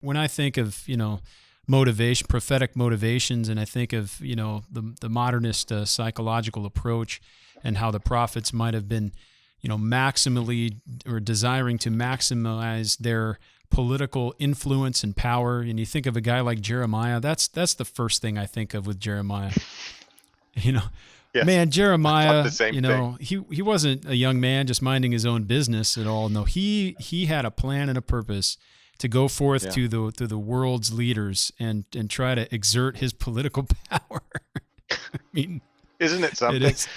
When I think of, motivation, prophetic motivations, and I think of, the modernist psychological approach and how the prophets might have been, maximally or desiring to maximize their political influence and power. And you think of a guy like Jeremiah, that's the first thing I think of with Jeremiah. You know, Yes, Man, I thought Jeremiah, the same thing. he wasn't a young man just minding his own business at all. No, he had a plan and a purpose to go forth Yeah. to the world's leaders and try to exert his political power. I mean, Isn't it it something? is.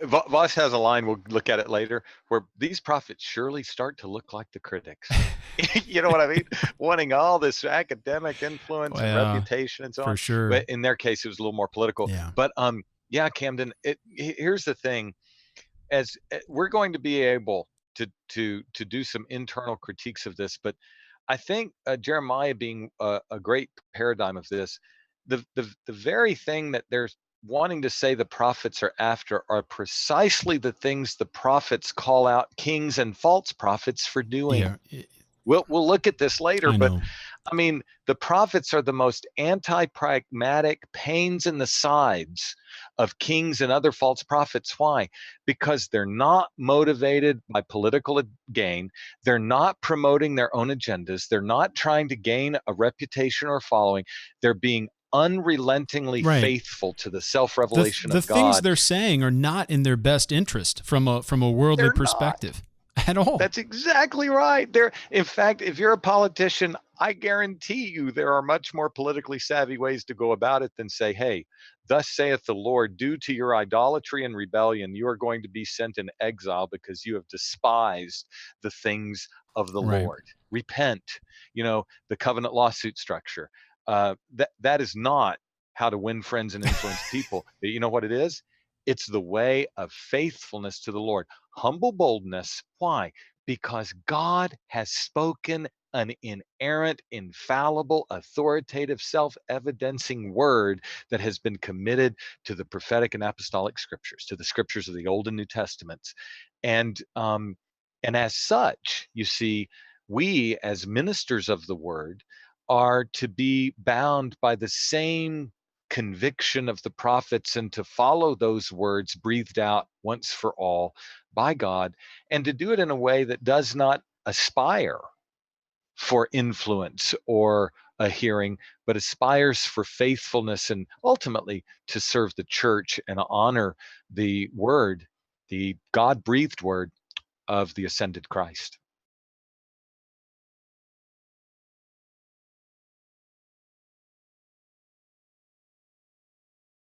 Voss has a line, we'll look at it later, where these prophets surely start to look like the critics. You know what I mean? Wanting all this academic influence and Well, reputation and so for on. sure. But in their case, it was a little more political. Yeah. But yeah, Camden, here's the thing. As we're going to be able to do some internal critiques of this, but I think Jeremiah being a great paradigm of this, the very thing that they're wanting to say the prophets are after are precisely the things the prophets call out kings and false prophets for doing. Yeah. We'll look at this later, I but know. I mean, the prophets are the most anti-pragmatic pains in the sides of kings and other false prophets. Why? Because they're not motivated by political gain. They're not promoting their own agendas. They're not trying to gain a reputation or following. They're being unrelentingly Right. faithful to the The self-revelation the of things God. they're saying are not in their best interest from a worldly They're not. perspective at all. That's exactly right. In fact, if you're a politician, I guarantee you there are much more politically savvy ways to go about it than say, hey, thus saith the Lord, due to your idolatry and rebellion, you are going to be sent in exile because you have despised the things of the Right. Lord. Repent, the covenant lawsuit structure. That is not how to win friends and influence people. You know what it is? It's the way of faithfulness to the Lord. Humble boldness. Why? Because God has spoken an inerrant, infallible, authoritative, self-evidencing word that has been committed to the prophetic and apostolic scriptures, to the scriptures of the Old and New Testaments. And as such, you see, we as ministers of the word are to be bound by the same conviction of the prophets and to follow those words breathed out once for all by God, and to do it in a way that does not aspire for influence or a hearing, but aspires for faithfulness and ultimately to serve the church and honor the word, the God breathed word of the ascended Christ.